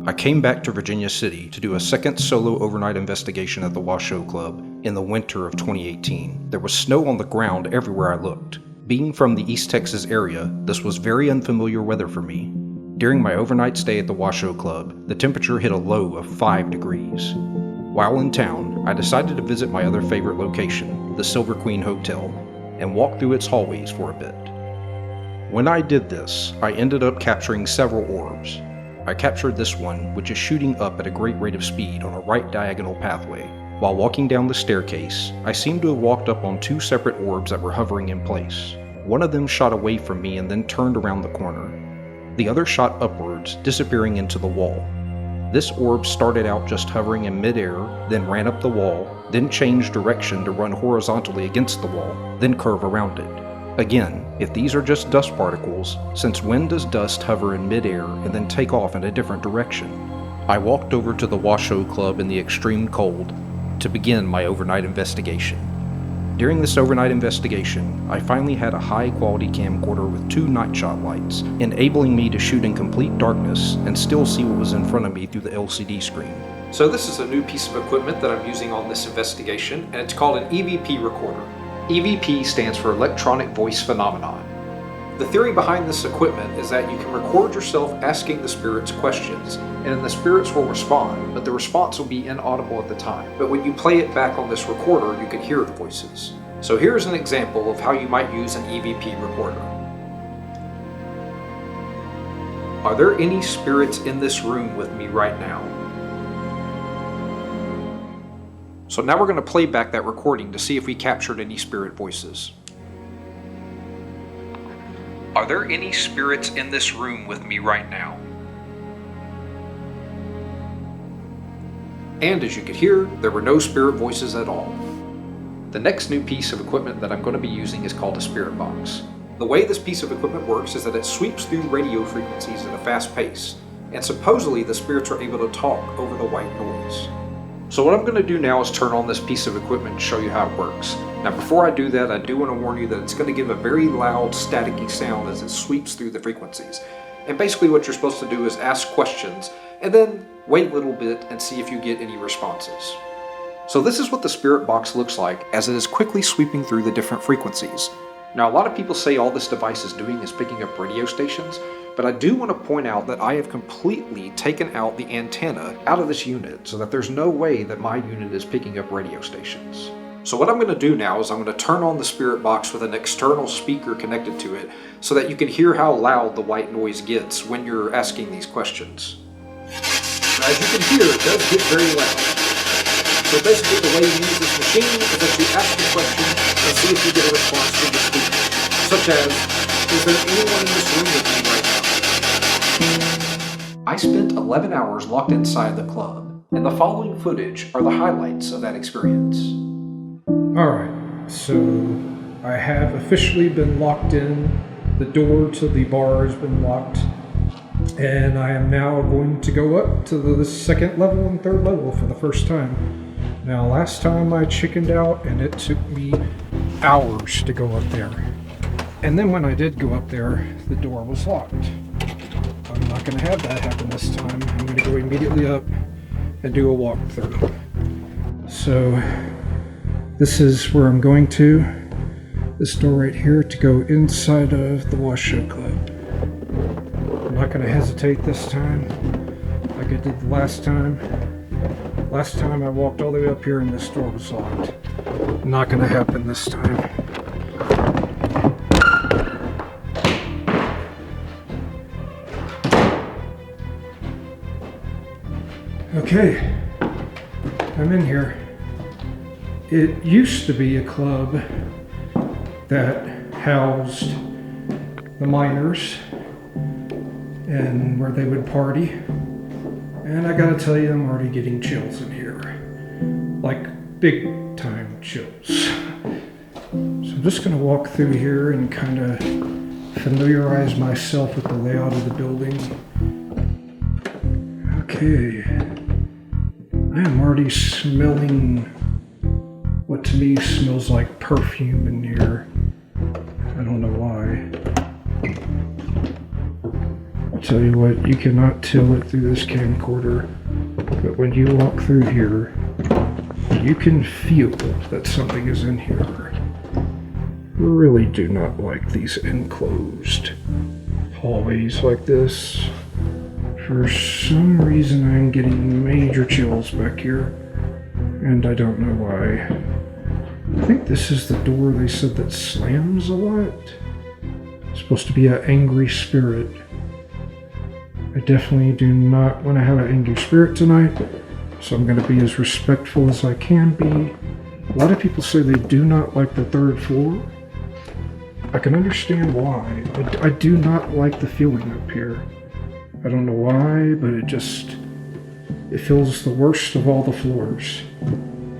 I came back to Virginia City to do a second solo overnight investigation at the Washoe Club in the winter of 2018. There was snow on the ground everywhere I looked. Being from the East Texas area, this was very unfamiliar weather for me. During my overnight stay at the Washoe Club, the temperature hit a low of 5 degrees. While in town, I decided to visit my other favorite location, the Silver Queen Hotel, and walk through its hallways for a bit. When I did this, I ended up capturing several orbs. I captured this one, which is shooting up at a great rate of speed on a right diagonal pathway. While walking down the staircase, I seemed to have walked up on 2 separate orbs that were hovering in place. One of them shot away from me and then turned around the corner. The other shot upwards, disappearing into the wall. This orb started out just hovering in midair, then ran up the wall, then changed direction to run horizontally against the wall, then curve around it. Again, if these are just dust particles, since when does dust hover in midair and then take off in a different direction? I walked over to the Washoe Club in the extreme cold to begin my overnight investigation. During this overnight investigation, I finally had a high-quality camcorder with 2 night shot lights, enabling me to shoot in complete darkness and still see what was in front of me through the LCD screen. So this is a new piece of equipment that I'm using on this investigation, and it's called an EVP recorder. EVP stands for Electronic Voice Phenomenon. The theory behind this equipment is that you can record yourself asking the spirits questions, and then the spirits will respond, but the response will be inaudible at the time. But when you play it back on this recorder, you can hear the voices. So here's an example of how you might use an EVP recorder. Are there any spirits in this room with me right now? So now we're going to play back that recording to see if we captured any spirit voices. Are there any spirits in this room with me right now? And as you could hear, there were no spirit voices at all. The next new piece of equipment that I'm going to be using is called a spirit box. The way this piece of equipment works is that it sweeps through radio frequencies at a fast pace, and supposedly the spirits are able to talk over the white noise. So what I'm going to do now is turn on this piece of equipment and show you how it works. Now before I do that, I do want to warn you that it's going to give a very loud, staticky sound as it sweeps through the frequencies. And basically what you're supposed to do is ask questions, and then wait a little bit and see if you get any responses. So this is what the spirit box looks like as it is quickly sweeping through the different frequencies. Now a lot of people say all this device is doing is picking up radio stations, but I do want to point out that I have completely taken out the antenna out of this unit so that there's no way that my unit is picking up radio stations. So what I'm going to do now is I'm going to turn on the spirit box with an external speaker connected to it so that you can hear how loud the white noise gets when you're asking these questions. Now as you can hear, it does get very loud. So basically the way you use this machine is that you ask the question and see if you get a response from the speaker, such as, is there anyone in this room with me right now? I spent 11 hours locked inside the club, and the following footage are the highlights of that experience. Alright, so I have officially been locked in. The door to the bar has been locked, and I am now going to go up to the second level and third level for the first time. Now last time I chickened out and it took me hours to go up there. And then when I did go up there, the door was locked. I'm not going to have that happen this time. I'm going to go immediately up and do a walkthrough. So this is where I'm going to. This door right here to go inside of the Washoe Club. I'm not going to hesitate this time like I did the last time. Last time I walked all the way up here and this door was locked. Not going to happen this time. Okay, I'm in here. It used to be a club that housed the miners and where they would party. And I gotta tell you, I'm already getting chills in here. Like big time chills. So I'm just gonna walk through here and kind of familiarize myself with the layout of the building. Okay. I am already smelling what to me smells like perfume in here. I don't know why. tell you what, you cannot tell it through this camcorder, but when you walk through here, you can feel that something is in here. Really do not like these enclosed hallways like this. For some reason I'm getting major chills back here, and I don't know why. I think this is the door they said that slams a lot. It's supposed to be an angry spirit. I definitely do not want to have an angry spirit tonight, so I'm going to be as respectful as I can be. A lot of people say they do not like the third floor. I can understand why. I do not like the feeling up here. I don't know why, but it feels the worst of all the floors.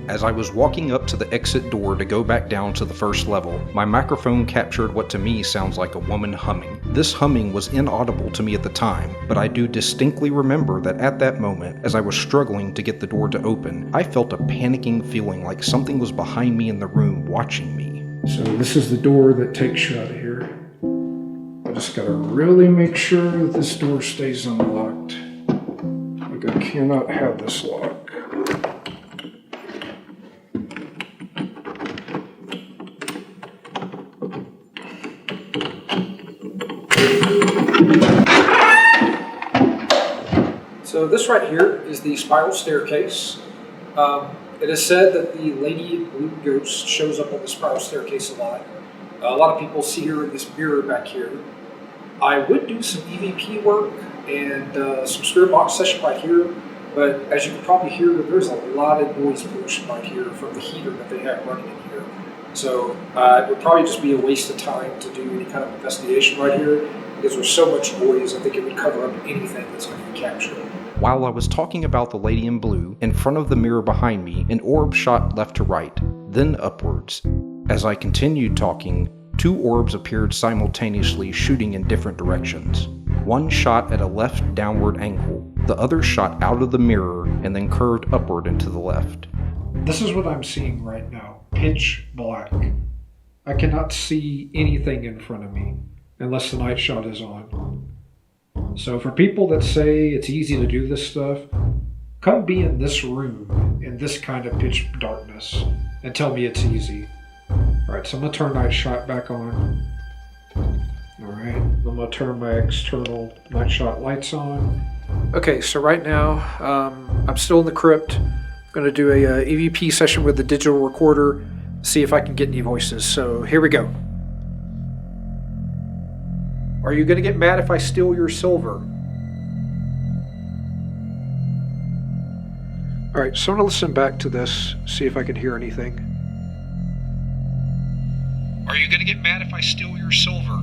As I was walking up to the exit door to go back down to the first level, my microphone captured what to me sounds like a woman humming. This humming was inaudible to me at the time, but I do distinctly remember that at that moment, as I was struggling to get the door to open, I felt a panicking feeling like something was behind me in the room watching me. So this is the door that takes you out of here. I just gotta really make sure that this door stays unlocked. Like I cannot have this locked. So this right here is the spiral staircase. It is said that the lady blue ghost shows up on the spiral staircase a lot. A lot of people see her in this mirror back here. I would do some EVP work and some spirit box session right here, but as you can probably hear, there's a lot of noise pollution right here from the heater that they have running in here. So it would probably just be a waste of time to do any kind of investigation right here because there's so much noise. I think it would cover up anything that's going to be captured. While I was talking about the lady in blue, in front of the mirror behind me, an orb shot left to right, then upwards. As I continued talking, two orbs appeared simultaneously shooting in different directions. One shot at a left downward angle, the other shot out of the mirror and then curved upward and to the left. This is what I'm seeing right now. Pitch black. I cannot see anything in front of me unless the night shot is on. So for people that say it's easy to do this stuff, come be in this room in this kind of pitch darkness and tell me it's easy. Alright, so I'm going to turn night shot back on. Alright, I'm going to turn my external night shot lights on. Okay, so right now I'm still in the crypt. I'm going to do a EVP session with the digital recorder, see if I can get any voices. So here we go. Are you going to get mad if I steal your silver? Alright, so I'm going to listen back to this, see if I can hear anything. Are you going to get mad if I steal your silver?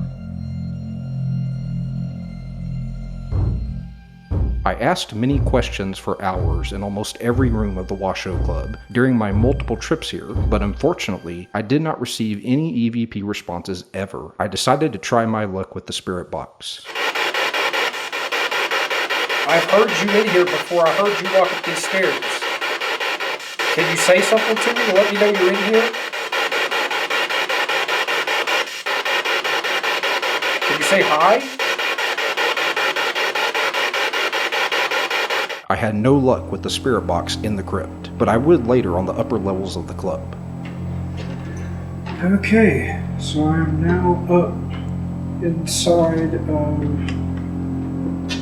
I asked many questions for hours in almost every room of the Washoe Club during my multiple trips here, but unfortunately, I did not receive any EVP responses ever. I decided to try my luck with the spirit box. I've heard you in here before I heard you walk up these stairs. Can you say something to me to let me know you're in here? Can you say hi? I had no luck with the spirit box in the crypt, but I would later on the upper levels of the club. Okay, so I'm now up inside of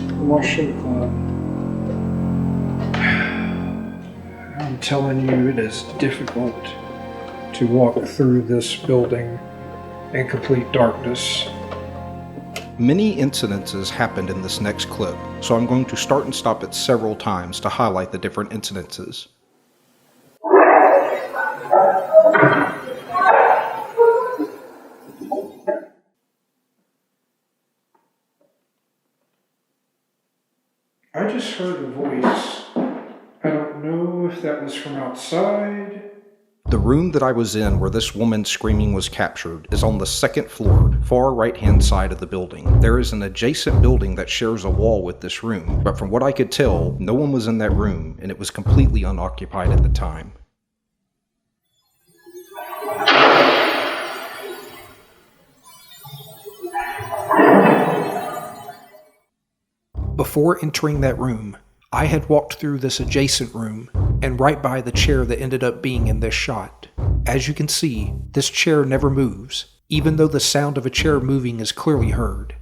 the Washoe Club. I'm telling you, it is difficult to walk through this building in complete darkness. Many incidences happened in this next clip, so I'm going to start and stop it several times to highlight the different incidences. I just heard a voice. I don't know if that was from outside. The room that I was in where this woman screaming was captured is on the second floor, far right-hand side of the building. There is an adjacent building that shares a wall with this room, but from what I could tell, no one was in that room and it was completely unoccupied at the time. Before entering that room, I had walked through this adjacent room and right by the chair that ended up being in this shot. As you can see, this chair never moves, even though the sound of a chair moving is clearly heard.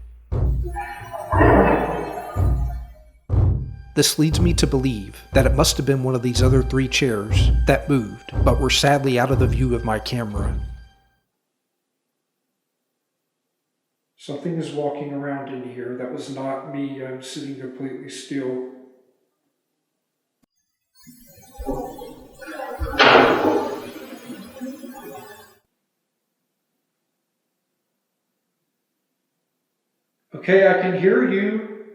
This leads me to believe that it must have been one of these other 3 chairs that moved, but were sadly out of the view of my camera. Something is walking around in here. That was not me. I'm sitting completely still. Okay, I can hear you.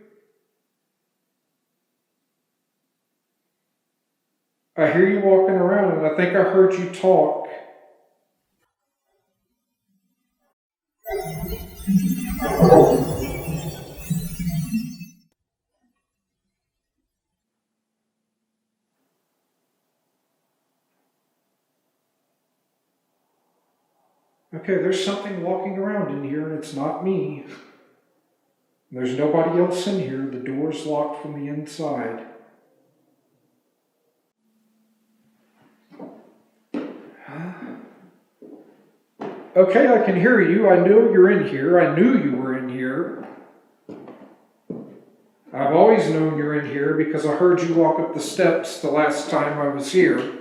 I hear you walking around, and I think I heard you talk. Okay, there's something walking around in here, and it's not me. There's nobody else in here. The door's locked from the inside. Okay, I can hear you. I know you're in here. I knew you were in here. I've always known you're in here because I heard you walk up the steps the last time I was here.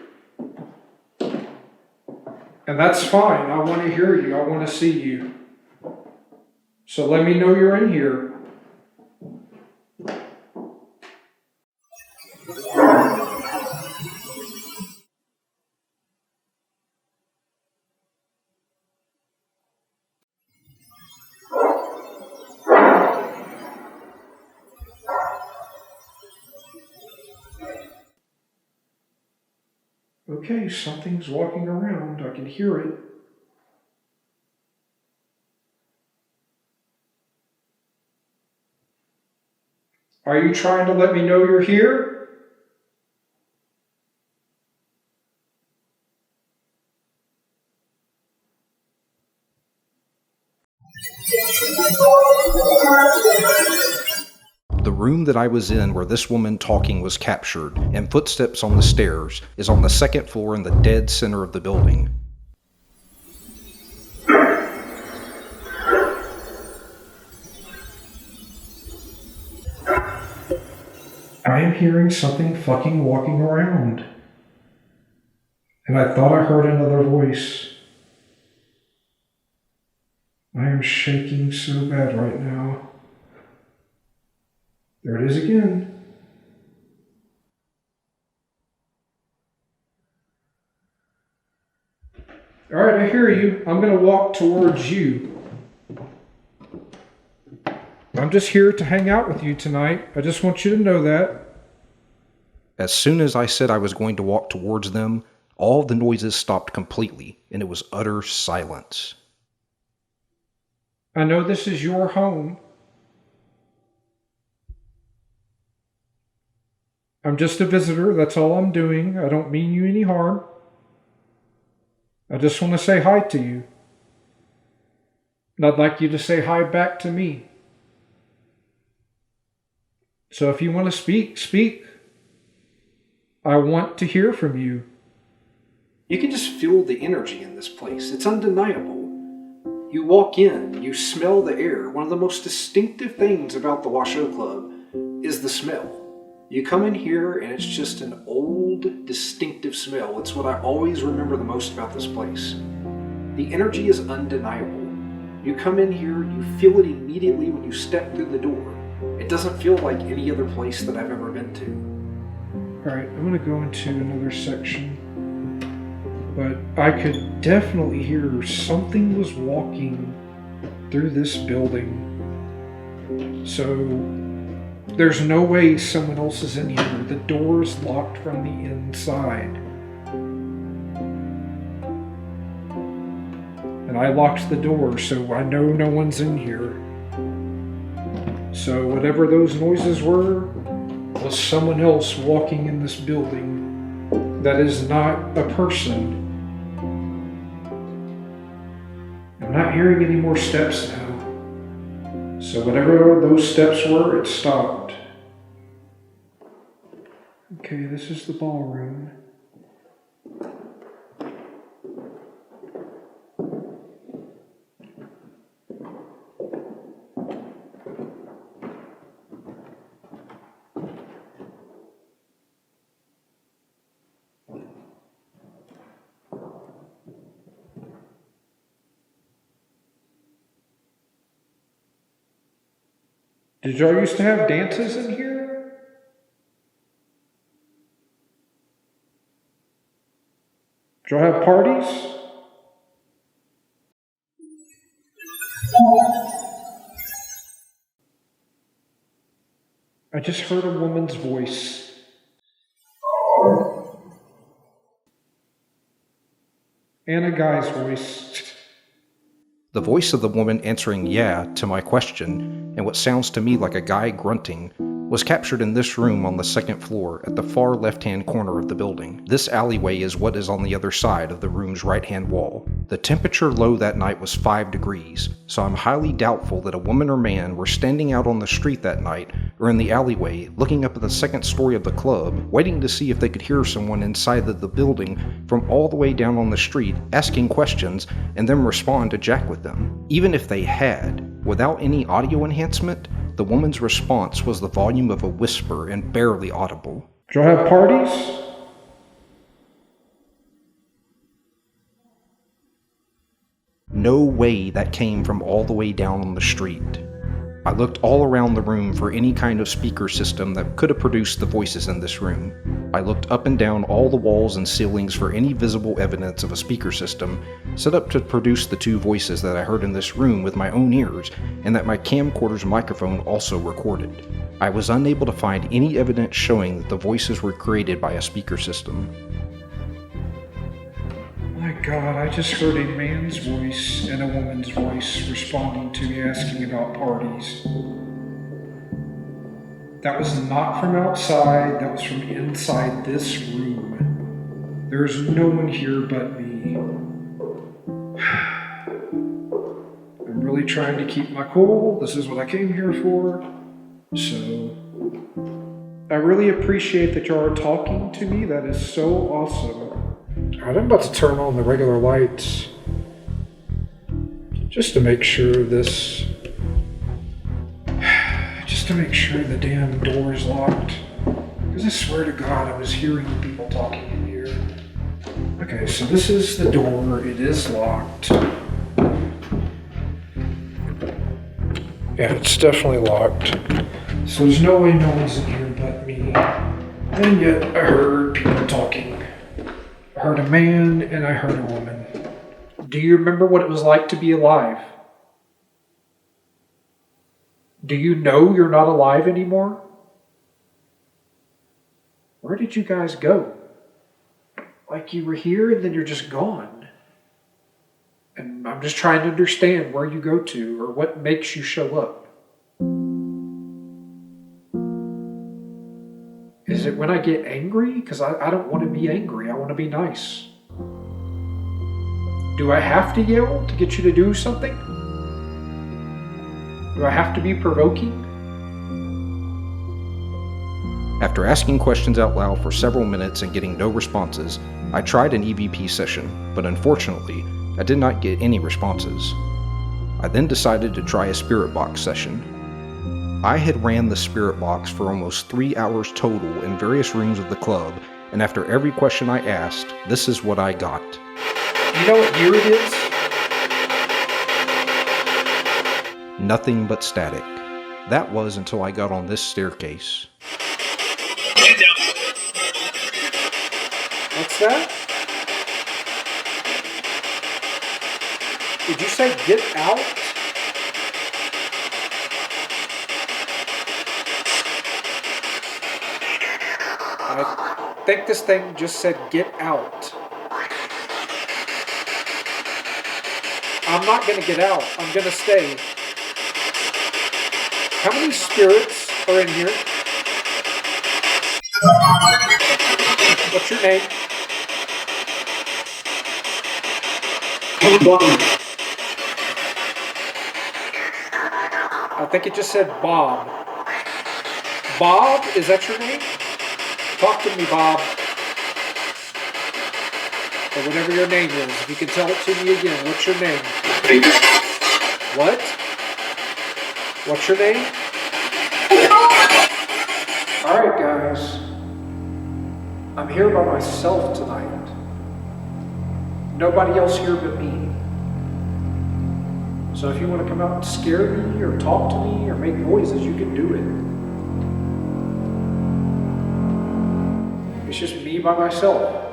And that's fine. I want to hear you. I want to see you. So let me know you're in here. Okay, something's walking around. I can hear it. Are you trying to let me know you're here? The room that I was in where this woman talking was captured, and footsteps on the stairs, is on the 2nd floor in the dead center of the building. I am hearing something fucking walking around. And I thought I heard another voice. I am shaking so bad right now. There it is again. All right, I hear you. I'm going to walk towards you. I'm just here to hang out with you tonight. I just want you to know that. As soon as I said I was going to walk towards them, all the noises stopped completely, and it was utter silence. I know this is your home. I'm just a visitor. That's all I'm doing. I don't mean you any harm. I just want to say hi to you. And I'd like you to say hi back to me. So if you want to speak, speak. I want to hear from you. You can just feel the energy in this place. It's undeniable. You walk in, you smell the air. One of the most distinctive things about the Washoe Club is the smell. You come in here and it's just an old, distinctive smell. It's what I always remember the most about this place. The energy is undeniable. You come in here, you feel it immediately when you step through the door. It doesn't feel like any other place that I've ever been to. All right, I'm going to go into another section. But I could definitely hear something was walking through this building. So there's no way someone else is in here. The door's locked from the inside. And I locked the door, so I know no one's in here. So whatever those noises were was someone else walking in this building that is not a person. I'm not hearing any more steps now. So whatever those steps were, it stopped. Okay, this is the ballroom. Did y'all used to have dances in here? Did y'all have parties? I just heard a woman's voice. And a guy's voice. The voice of the woman answering yeah to my question, and what sounds to me like a guy grunting, was captured in this room on the second floor at the far left-hand corner of the building. This alleyway is what is on the other side of the room's right-hand wall. The temperature low that night was 5 degrees, so I'm highly doubtful that a woman or man were standing out on the street that night or in the alleyway looking up at the second story of the club, waiting to see if they could hear someone inside of the building from all the way down on the street asking questions and then respond to Jack with them. Even if they had, without any audio enhancement, the woman's response was the volume of a whisper and barely audible. Did y'all have parties? No way that came from all the way down on the street. I looked all around the room for any kind of speaker system that could have produced the voices in this room. I looked up and down all the walls and ceilings for any visible evidence of a speaker system set up to produce the two voices that I heard in this room with my own ears and that my camcorder's microphone also recorded. I was unable to find any evidence showing that the voices were created by a speaker system. My God, I just heard a man's voice and a woman's voice responding to me asking about parties. That was not from outside, that was from inside this room. There's no one here but me. I'm really trying to keep my cool. This is what I came here for. So, I really appreciate that y'all are talking to me. That is so awesome. Alright, I'm about to turn on the regular lights just to make sure this. Just to make sure the damn door is locked. Because I swear to God, I was hearing people talking in here. Okay, so this is the door. It is locked. Yeah, it's definitely locked. So there's no way no one's in here but me. And yet I heard people talking. I heard a man and I heard a woman. Do you remember what it was like to be alive? Do you know you're not alive anymore? Where did you guys go? Like you were here and then you're just gone. And I'm just trying to understand where you go to or what makes you show up. Is it when I get angry? Because I don't want to be angry. I want to be nice. Do I have to yell to get you to do something? Do I have to be provoking? After asking questions out loud for several minutes and getting no responses, I tried an EVP session, but unfortunately, I did not get any responses. I then decided to try a spirit box session. I had ran the spirit box for almost 3 hours total in various rooms of the club, and after every question I asked, this is what I got. You know what year it is? Nothing but static. That was until I got on this staircase. What's that? Did you say get out? I think this thing just said get out. I'm not going to get out. I'm going to stay. How many spirits are in here? What's your name? I think it just said Bob. Bob, is that your name? Talk to me, Bob. Or whatever your name is. If you can tell it to me again, what's your name? What? What's your name? Alright, guys. I'm here by myself tonight. Nobody else here but me. So if you want to come out and scare me, or talk to me, or make noises, you can do it. It's just me by myself.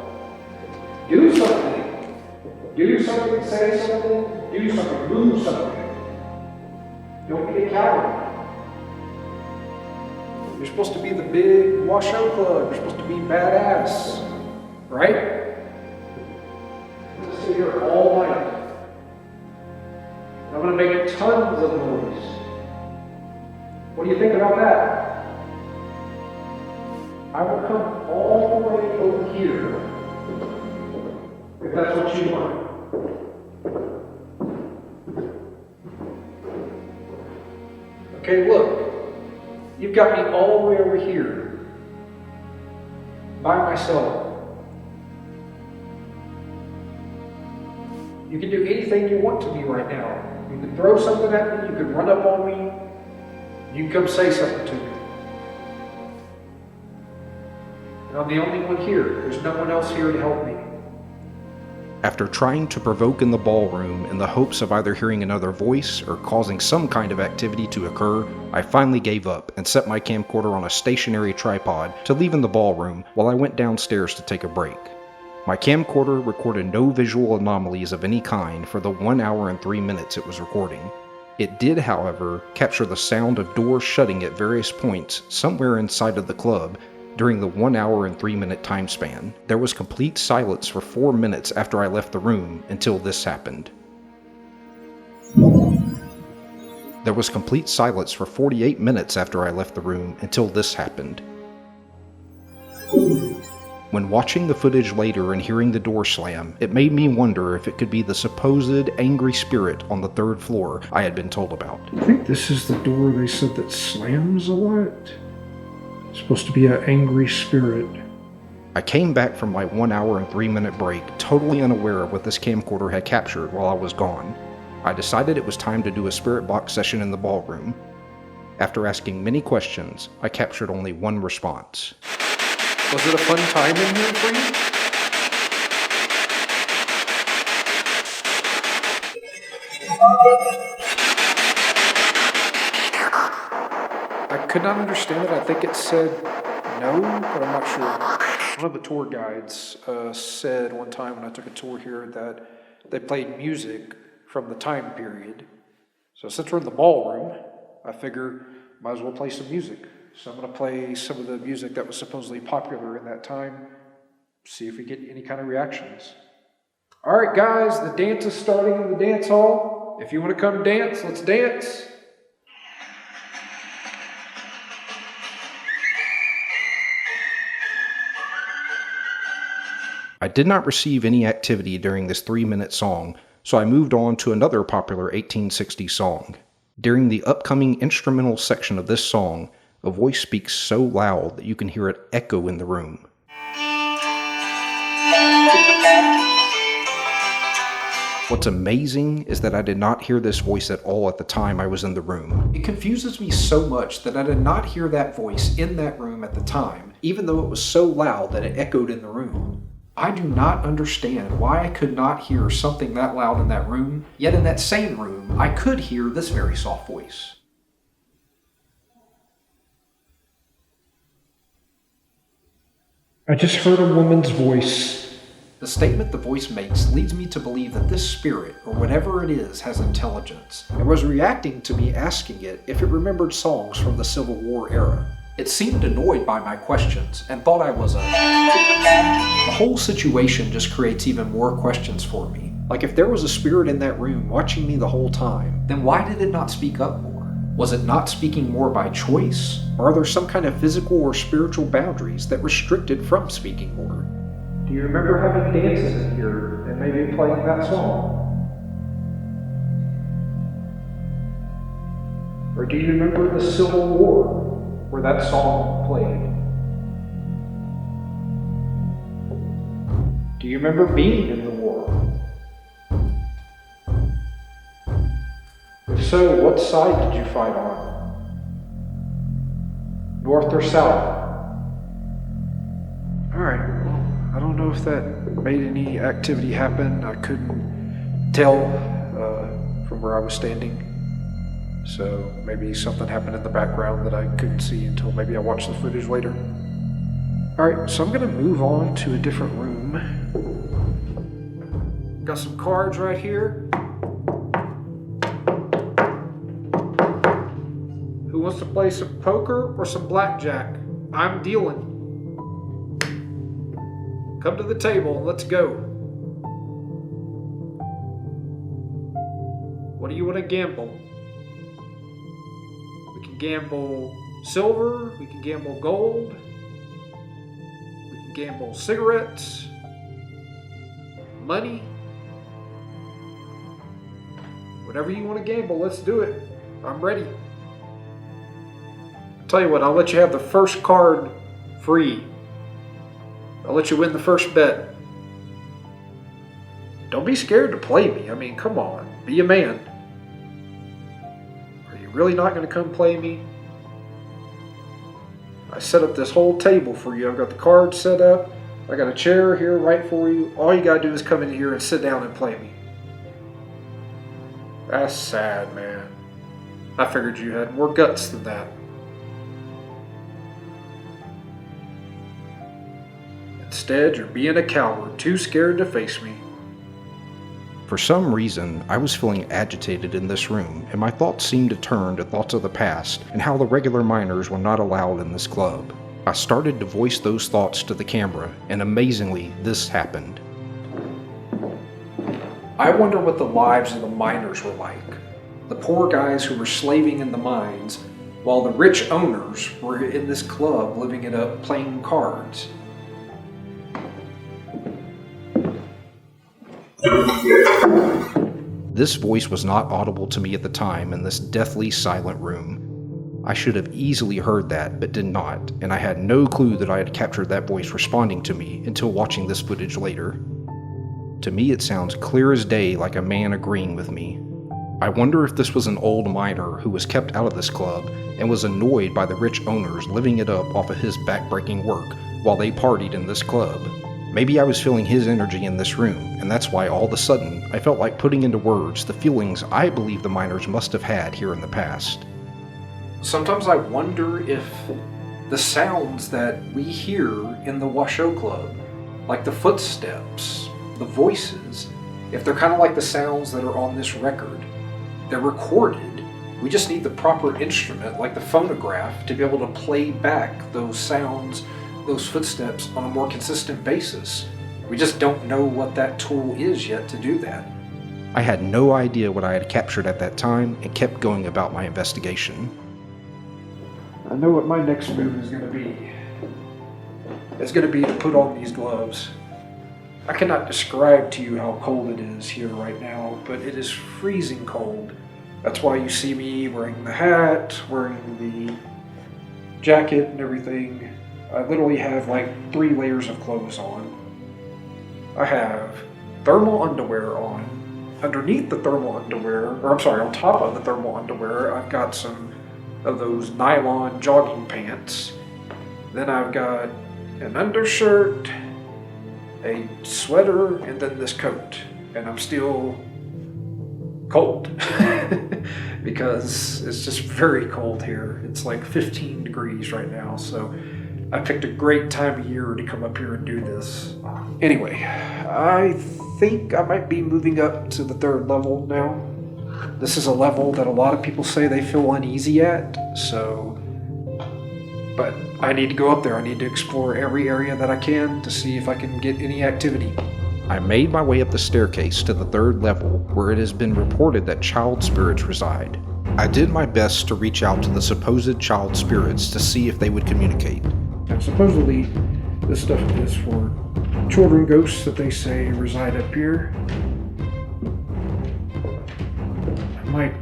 Do something. Do something, say something, do something, move something. Don't be a coward. You're supposed to be the big Washoe Club. You're supposed to be badass. Right? I'm going to sit here all night. I'm going to make tons of noise. What do you think about that? I will come all the way over here, if that's what you want. Okay, look. You've got me all the way over here, by myself. You can do anything you want to me right now. You can throw something at me, you can run up on me, you can come say something to me. And I'm the only one here. There's no one else here to help me. After trying to provoke in the ballroom in the hopes of either hearing another voice or causing some kind of activity to occur, I finally gave up and set my camcorder on a stationary tripod to leave in the ballroom while I went downstairs to take a break. My camcorder recorded no visual anomalies of any kind for the 1 hour and 3 minutes it was recording. It did, however, capture the sound of doors shutting at various points somewhere inside of the club during the 1 hour and 3 minute time span. There was complete silence for 4 minutes after I left the room until this happened. There was complete silence for 48 minutes after I left the room until this happened. When watching the footage later and hearing the door slam, it made me wonder if it could be the supposed angry spirit on the 3rd floor I had been told about. I think this is the door they said that slams a lot. It's supposed to be an angry spirit. I came back from my 1 hour and 3 minute break totally unaware of what this camcorder had captured while I was gone. I decided it was time to do a spirit box session in the ballroom. After asking many questions, I captured only one response. Was it a fun time in here for you? I could not understand it. I think it said no, but I'm not sure. One of the tour guides said one time when I took a tour here that they played music from the time period. So since we're in the ballroom, I figure might as well play some music. So I'm going to play some of the music that was supposedly popular in that time, see if we get any kind of reactions. All right, guys, the dance is starting in the dance hall. If you want to come dance, let's dance. I did not receive any activity during this 3-minute song, so I moved on to another popular 1860s song. During the upcoming instrumental section of this song, a voice speaks so loud that you can hear it echo in the room. What's amazing is that I did not hear this voice at all at the time I was in the room. It confuses me so much that I did not hear that voice in that room at the time, even though it was so loud that it echoed in the room. I do not understand why I could not hear something that loud in that room, yet in that same room, I could hear this very soft voice. I just heard a woman's voice. The statement the voice makes leads me to believe that this spirit, or whatever it is, has intelligence, and was reacting to me asking it if it remembered songs from the Civil War era. It seemed annoyed by my questions, and thought I was a... The whole situation just creates even more questions for me. Like if there was a spirit in that room watching me the whole time, then why did it not speak up more? Was it not speaking more by choice? Or are there some kind of physical or spiritual boundaries that restricted from speaking more? Do you remember having dances in here and maybe playing that song? Or do you remember the Civil War where that song played? Do you remember being in the war? If so, what side did you fight on? North or south? Alright, well, I don't know if that made any activity happen. I couldn't tell from where I was standing. So maybe something happened in the background that I couldn't see until maybe I watched the footage later. Alright, so I'm going to move on to a different room. Got some cards right here. Who wants to play some poker or some blackjack? I'm dealing. Come to the table and let's go. What do you want to gamble? We can gamble silver, we can gamble gold, we can gamble cigarettes, money. Whatever you want to gamble, let's do it. I'm ready. Tell you what, I'll let you have the first card free. I'll let you win the first bet. Don't be scared to play me. I mean, come on, be a man. Are you really not going to come play me? I set up this whole table for you. I've got the cards set up. I got a chair here right for you. All you got to do is come in here and sit down and play me. That's sad, man. I figured you had more guts than that. Instead, you're being a coward, too scared to face me. For some reason, I was feeling agitated in this room, and my thoughts seemed to turn to thoughts of the past and how the regular miners were not allowed in this club. I started to voice those thoughts to the camera, and amazingly, this happened. I wonder what the lives of the miners were like. The poor guys who were slaving in the mines, while the rich owners were in this club living it up playing cards. This voice was not audible to me at the time in this deathly silent room. I should have easily heard that, but did not, and I had no clue that I had captured that voice responding to me until watching this footage later. To me, it sounds clear as day, like a man agreeing with me. I wonder if this was an old miner who was kept out of this club and was annoyed by the rich owners living it up off of his backbreaking work while they partied in this club. Maybe I was feeling his energy in this room, and that's why all of a sudden I felt like putting into words the feelings I believe the miners must have had here in the past. Sometimes I wonder if the sounds that we hear in the Washoe Club, like the footsteps, the voices, if they're kind of like the sounds that are on this record. They're recorded. We just need the proper instrument, like the phonograph, to be able to play back those sounds, those footsteps on a more consistent basis. We just don't know what that tool is yet to do that. I had no idea what I had captured at that time and kept going about my investigation. I know what my next move is going to be. It's going to be to put on these gloves. I cannot describe to you how cold it is here right now, but it is freezing cold. That's why you see me wearing the hat, wearing the jacket and everything. I literally have like 3 layers of clothes on. I have thermal underwear on. Underneath the thermal underwear, on top of the thermal underwear, I've got some of those nylon jogging pants. Then I've got an undershirt, a sweater, and then this coat. And I'm still cold because it's just very cold here. It's like 15 degrees right now, so I picked a great time of year to come up here and do this. Anyway, I think I might be moving up to the 3rd level now. This is a level that a lot of people say they feel uneasy at, but I need to go up there. I need to explore every area that I can to see if I can get any activity. I made my way up the staircase to the 3rd level, where it has been reported that child spirits reside. I did my best to reach out to the supposed child spirits to see if they would communicate. And supposedly, this stuff is for children ghosts that they say reside up here. I might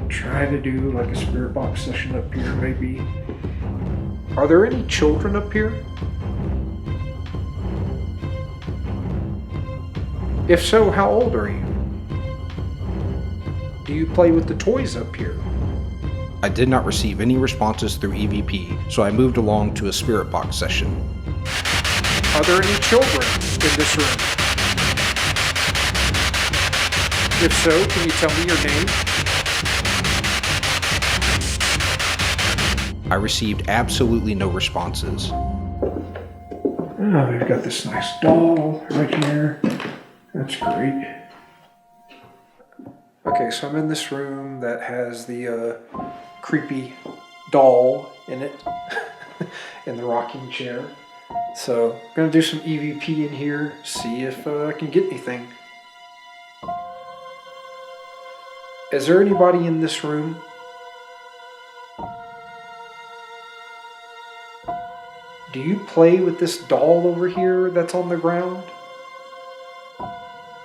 try to do like a spirit box session up here, maybe. Are there any children up here? If so, how old are you? Do you play with the toys up here? I did not receive any responses through EVP, so I moved along to a spirit box session. Are there any children in this room? If so, can you tell me your name? I received absolutely no responses. Oh, we've got this nice doll right here. That's great. Okay, so I'm in this room that has the creepy doll in it, in the rocking chair. So I'm gonna do some EVP in here, see if I can get anything. Is there anybody in this room? Do you play with this doll over here that's on the ground?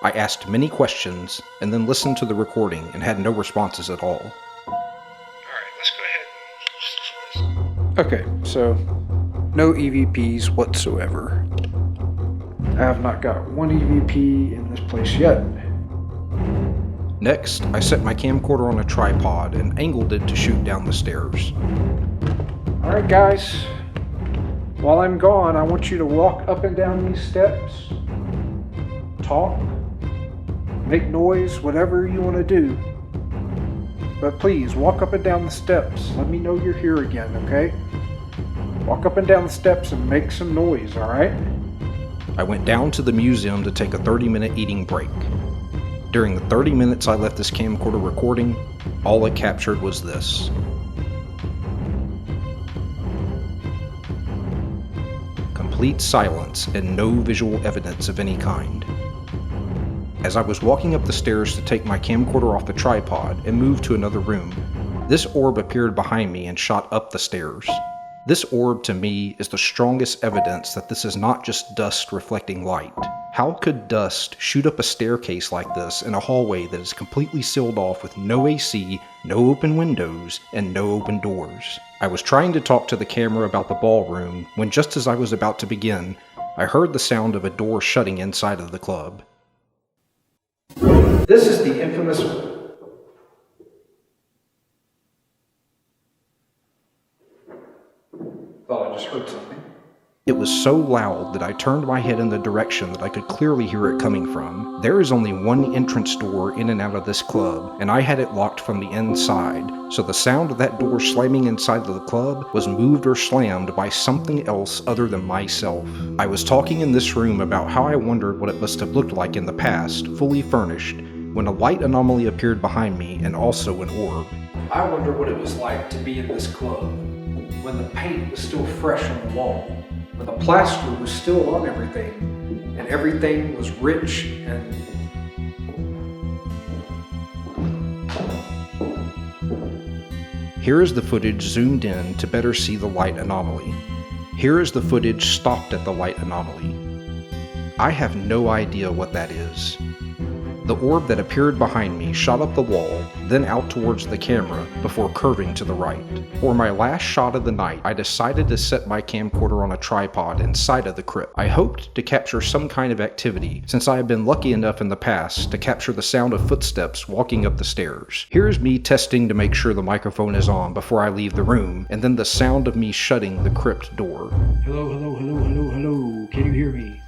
I asked many questions and then listened to the recording and had no responses at all. Alright, let's go ahead. Okay, so no EVPs whatsoever. I have not got one EVP in this place yet. Next, I set my camcorder on a tripod and angled it to shoot down the stairs. Alright guys, while I'm gone, I want you to walk up and down these steps, talk, make noise, whatever you want to do. But please, walk up and down the steps. Let me know you're here again, okay? Walk up and down the steps and make some noise, alright? I went down to the museum to take a 30-minute eating break. During the 30 minutes I left this camcorder recording, all it captured was this. Complete silence and no visual evidence of any kind. As I was walking up the stairs to take my camcorder off the tripod and move to another room, this orb appeared behind me and shot up the stairs. This orb, to me, is the strongest evidence that this is not just dust reflecting light. How could dust shoot up a staircase like this in a hallway that is completely sealed off with no AC, no open windows, and no open doors? I was trying to talk to the camera about the ballroom when, just as I was about to begin, I heard the sound of a door shutting inside of the club. This is the infamous... Thought I just heard something. It was so loud that I turned my head in the direction that I could clearly hear it coming from. There is only one entrance door in and out of this club, and I had it locked from the inside, so the sound of that door slamming inside of the club was moved or slammed by something else other than myself. I was talking in this room about how I wondered what it must have looked like in the past, fully furnished, when a light anomaly appeared behind me and also an orb. I wonder what it was like to be in this club, when the paint was still fresh on the wall, when the plaster was still on everything, and everything was rich and... Here is the footage zoomed in to better see the light anomaly. Here is the footage stopped at the light anomaly. I have no idea what that is. The orb that appeared behind me shot up the wall, then out towards the camera, before curving to the right. For my last shot of the night, I decided to set my camcorder on a tripod inside of the crypt. I hoped to capture some kind of activity, since I have been lucky enough in the past to capture the sound of footsteps walking up the stairs. Here's me testing to make sure the microphone is on before I leave the room, and then the sound of me shutting the crypt door. Hello, hello, hello, hello, hello. Can you hear me?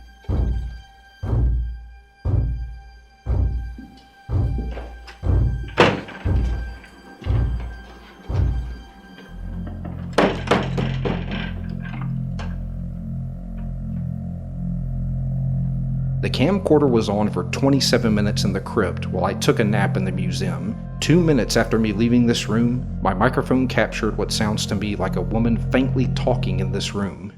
The camcorder was on for 27 minutes in the crypt while I took a nap in the museum. 2 minutes after me leaving this room, my microphone captured what sounds to me like a woman faintly talking in this room.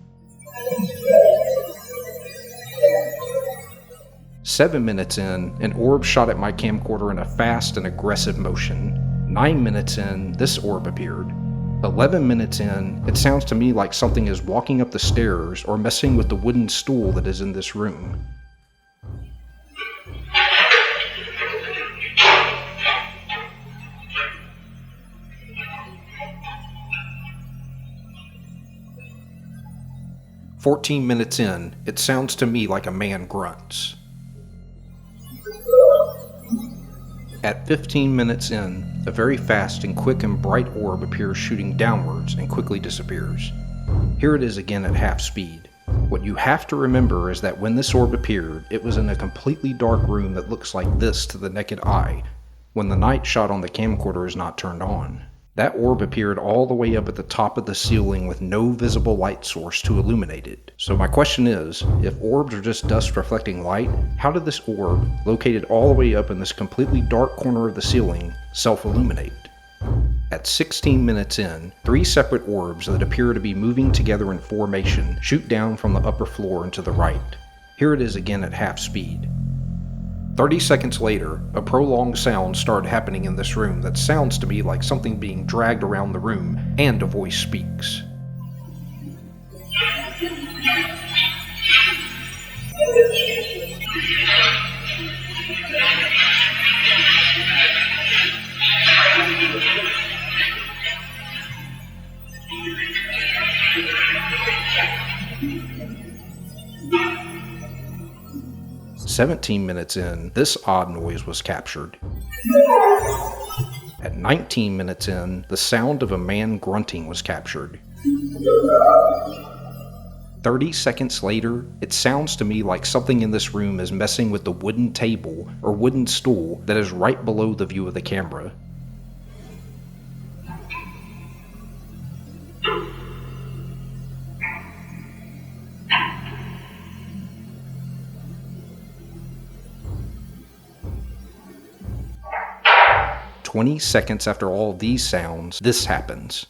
7 minutes in, an orb shot at my camcorder in a fast and aggressive motion. 9 minutes in, this orb appeared. 11 minutes in, it sounds to me like something is walking up the stairs or messing with the wooden stool that is in this room. "14 minutes in, it sounds to me like a man grunts. At 15 minutes in, a very fast and quick and bright orb appears shooting downwards and quickly disappears. Here it is again at half speed. What you have to remember is that when this orb appeared, it was in a completely dark room that looks like this to the naked eye, when the night shot on the camcorder is not turned on. That orb appeared all the way up at the top of the ceiling with no visible light source to illuminate it. So my question is, if orbs are just dust reflecting light, how did this orb, located all the way up in this completely dark corner of the ceiling, self-illuminate? At 16 minutes in, 3 separate orbs that appear to be moving together in formation shoot down from the upper floor and to the right. Here it is again at half speed. 30 seconds later, a prolonged sound started happening in this room that sounds to me like something being dragged around the room, and a voice speaks. "17 minutes in, this odd noise was captured. At 19 minutes in, the sound of a man grunting was captured. 30 seconds later, it sounds to me like something in this room is messing with the wooden table or wooden stool that is right below the view of the camera. "20 seconds after all these sounds, this happens.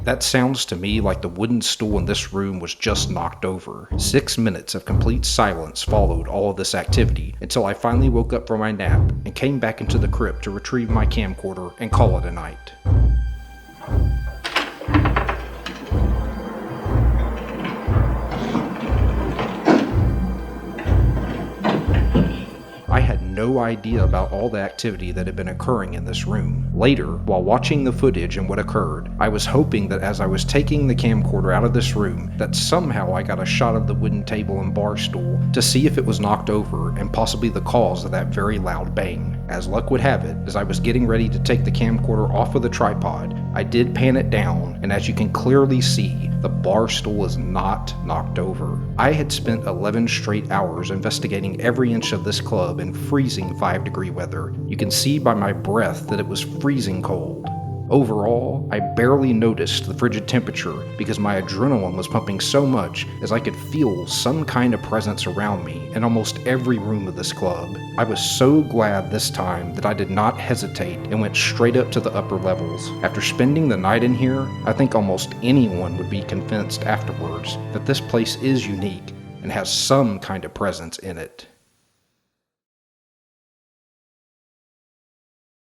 That sounds to me like the wooden stool in this room was just knocked over. 6 minutes of complete silence followed all of this activity until I finally woke up from my nap and came back into the crypt to retrieve my camcorder and call it a night." I had no idea about all the activity that had been occurring in this room. Later, while watching the footage and what occurred, I was hoping that as I was taking the camcorder out of this room, that somehow I got a shot of the wooden table and bar stool to see if it was knocked over and possibly the cause of that very loud bang. As luck would have it, as I was getting ready to take the camcorder off of the tripod, I did pan it down, and as you can clearly see, the bar stool is not knocked over. I had spent 11 straight hours investigating every inch of this club in freezing 5-degree weather. You can see by my breath that it was freezing cold. Overall, I barely noticed the frigid temperature because my adrenaline was pumping so much as I could feel some kind of presence around me in almost every room of this club. I was so glad this time that I did not hesitate and went straight up to the upper levels. After spending the night in here, I think almost anyone would be convinced afterwards that this place is unique and has some kind of presence in it.